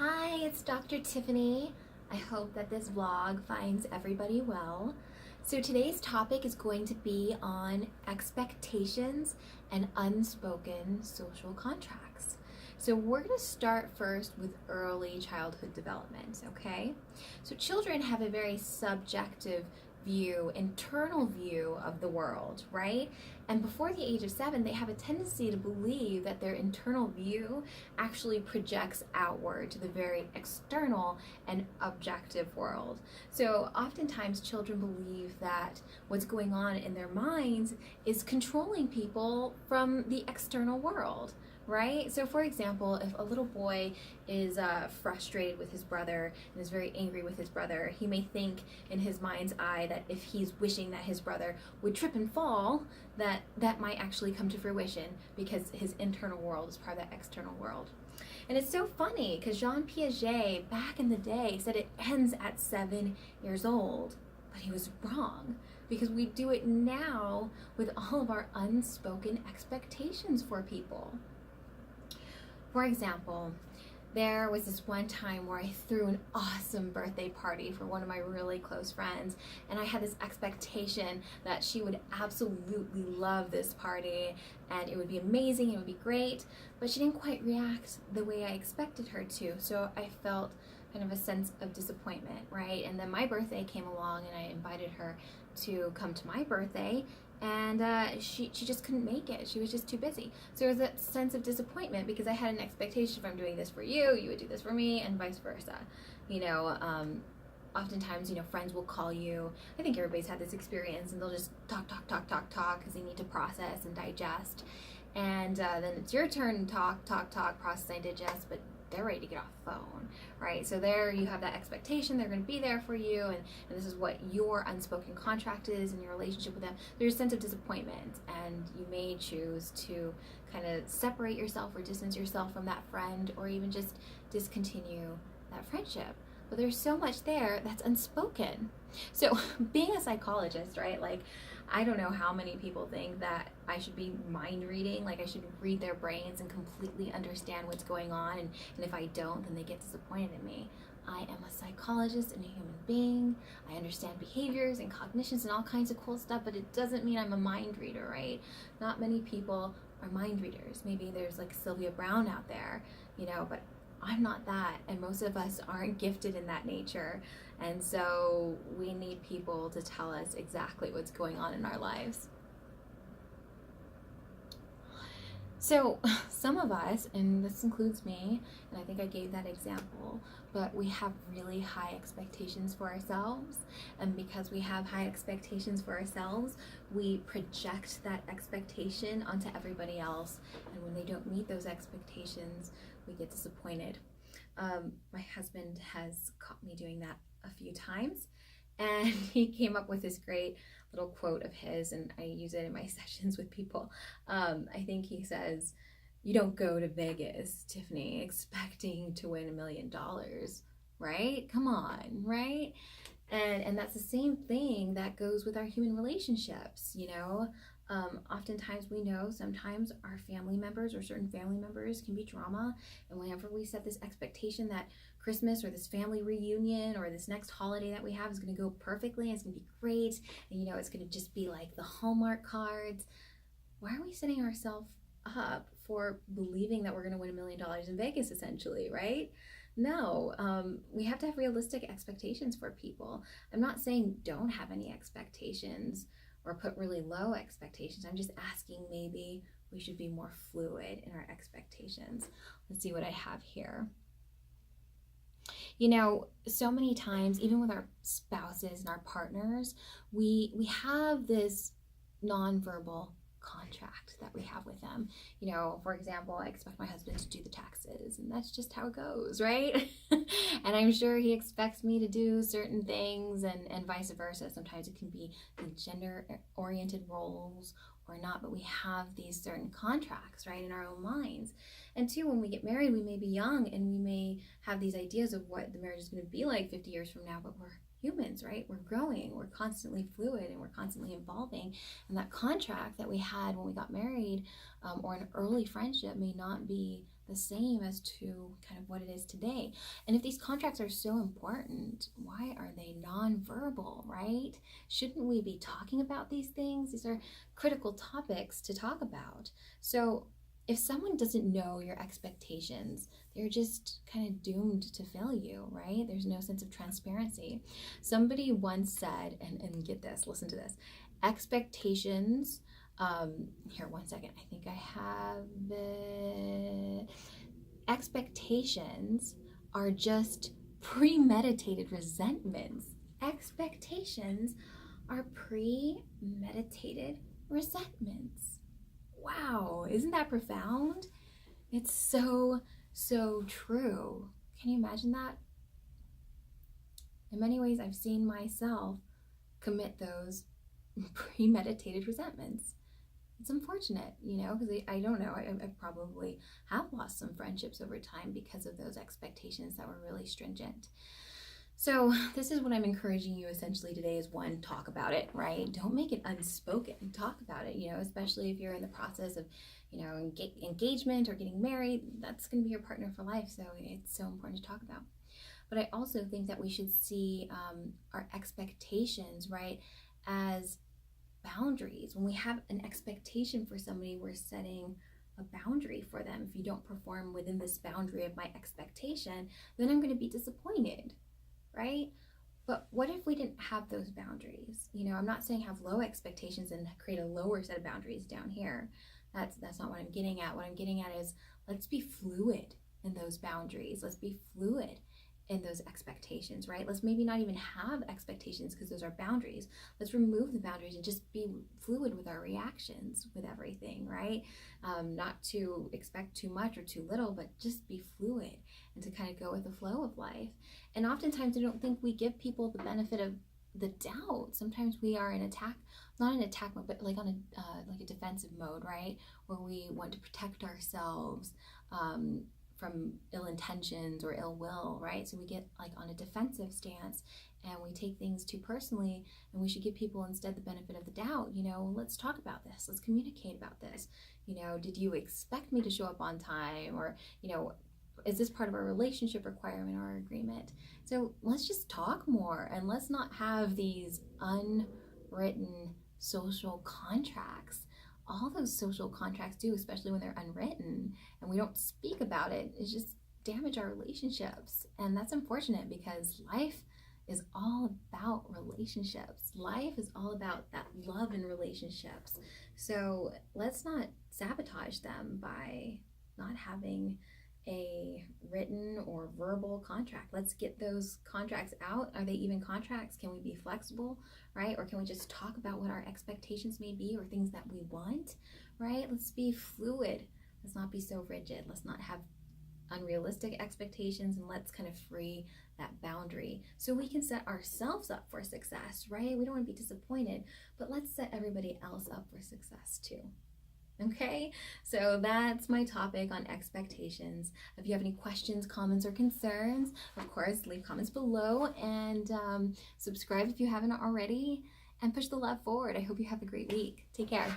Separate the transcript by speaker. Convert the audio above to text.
Speaker 1: Hi, it's Dr. Tiffany. I hope that this vlog finds everybody well. So today's topic is going to be on expectations and unspoken social contracts. So we're going to start first with early childhood development, okay? So children have a very subjective view, internal view of the world, right? And before the age of 7, they have a tendency to believe that their internal view actually projects outward to the very external and objective world. So oftentimes children believe that what's going on in their minds is controlling people from the external world, right? So for example, if a little boy is frustrated with his brother and is very angry with his brother, he may think in his mind's eye that if he's wishing that his brother would trip and fall, that might actually come to fruition because his internal world is part of that external world. And it's so funny because Jean Piaget back in the day said it ends at 7 years old, but he was wrong because we do it now with all of our unspoken expectations for people. For example, there was this one time where I threw an awesome birthday party for one of my really close friends, and I had this expectation that she would absolutely love this party and it would be amazing, it would be great, but she didn't quite react the way I expected her to, so I felt kind of a sense of disappointment, right? And then my birthday came along and I invited her to come to my birthday, and she just couldn't make it. She was just too busy. So there was that sense of disappointment because I had an expectation, if I'm doing this for you, you would do this for me, and vice versa. Oftentimes, friends will call you. I think everybody's had this experience, and they'll just talk because they need to process and digest. And then it's your turn to talk, process and digest, but they're ready to get off the phone, right? So there you have that expectation, they're going to be there for you, and this is what your unspoken contract is in your relationship with them. There's a sense of disappointment, and you may choose to kind of separate yourself or distance yourself from that friend, or even just discontinue that friendship. But there's so much there that's unspoken. So being a psychologist, right, like, I don't know how many people think that I should be mind reading, like I should read their brains and completely understand what's going on, and if I don't, then they get disappointed in me. I am a psychologist and a human being. I understand behaviors and cognitions and all kinds of cool stuff, but it doesn't mean I'm a mind reader, right? Not many people are mind readers. Maybe there's like Sylvia Brown out there, but I'm not that, and most of us aren't gifted in that nature, and so we need people to tell us exactly what's going on in our lives. So some of us, and this includes me, and I think I gave that example, but we have really high expectations for ourselves, and because we have high expectations for ourselves, we project that expectation onto everybody else, and when they don't meet those expectations, we get disappointed. My husband has caught me doing that a few times, and he came up with this great little quote of his, and I use it in my sessions with people. I think he says, "You don't go to Vegas, Tiffany, expecting to win $1 million, right? Come on, right?" And that's the same thing that goes with our human relationships, oftentimes we know sometimes our family members or certain family members can be drama, and whenever we set this expectation that Christmas or this family reunion or this next holiday that we have is going to go perfectly, it's going to be great, and it's going to just be like the Hallmark cards, why are we setting ourselves up for believing that we're going to win $1 million in Vegas, essentially, right? No, we have to have realistic expectations for people. I'm not saying don't have any expectations or put really low expectations. I'm just asking maybe we should be more fluid in our expectations. Let's see what I have here. So many times, even with our spouses and our partners, we have this nonverbal contract that we have with them. For example, I expect my husband to do the taxes, and that's just how it goes, right? And I'm sure he expects me to do certain things, and vice versa. Sometimes it can be the gender-oriented roles or not, but we have these certain contracts, right, in our own minds. And two, when we get married, we may be young, and we may have these ideas of what the marriage is going to be like 50 years from now, but we're humans, right? We're growing, we're constantly fluid, and we're constantly evolving. And that contract that we had when we got married, or an early friendship, may not be the same as to kind of what it is today. And if these contracts are so important, why are they nonverbal, right? Shouldn't we be talking about these things? These are critical topics to talk about. So if someone doesn't know your expectations, they're just kind of doomed to fail you, right? There's no sense of transparency. Somebody once said, and get this, listen to this, expectations, here, one second, I think I have it. Expectations are just premeditated resentments. Expectations are premeditated resentments. Wow, isn't that profound? It's so true. Can you imagine that? In many ways, I've seen myself commit those premeditated resentments. It's unfortunate, because I don't know, I probably have lost some friendships over time because of those expectations that were really stringent. So this is what I'm encouraging you essentially today is, one, talk about it, right? Don't make it unspoken. Talk about it, especially if you're in the process of, engagement or getting married. That's going to be your partner for life. So it's so important to talk about. But I also think that we should see our expectations, right, as boundaries. When we have an expectation for somebody, we're setting a boundary for them. If you don't perform within this boundary of my expectation, then I'm going to be disappointed, right? But what if we didn't have those boundaries? I'm not saying have low expectations and create a lower set of boundaries down here. That's not what I'm getting at. What I'm getting at is, let's be fluid in those boundaries. Let's be fluid in those expectations, right? Let's maybe not even have expectations because those are boundaries. Let's remove the boundaries and just be fluid with our reactions with everything, right? Not to expect too much or too little, but just be fluid and to kind of go with the flow of life. And oftentimes I don't think we give people the benefit of the doubt. Sometimes we are in attack, not an attack mode, but like on a defensive mode, right? Where we want to protect ourselves, from ill intentions or ill will, right? So we get like on a defensive stance and we take things too personally, and we should give people instead the benefit of the doubt. Let's talk about this. Let's communicate about this. Did you expect me to show up on time? Or, is this part of our relationship requirement or agreement? So let's just talk more, and let's not have these unwritten social contracts. All those social contracts do, especially when they're unwritten and we don't speak about it, is just damage our relationships. And that's unfortunate, because life is all about relationships. Life is all about that love in relationships. So let's not sabotage them by not having a written or verbal contract. Let's get those contracts out. Are they even contracts? Can we be flexible, right? Or can we just talk about what our expectations may be or things that we want, right? Let's be fluid. Let's not be so rigid. Let's not have unrealistic expectations, and let's kind of free that boundary so we can set ourselves up for success, right? We don't want to be disappointed, but let's set everybody else up for success too. Okay, so that's my topic on expectations. If you have any questions, comments, or concerns, of course, leave comments below, and subscribe if you haven't already, and push the love forward. I hope you have a great week. Take care.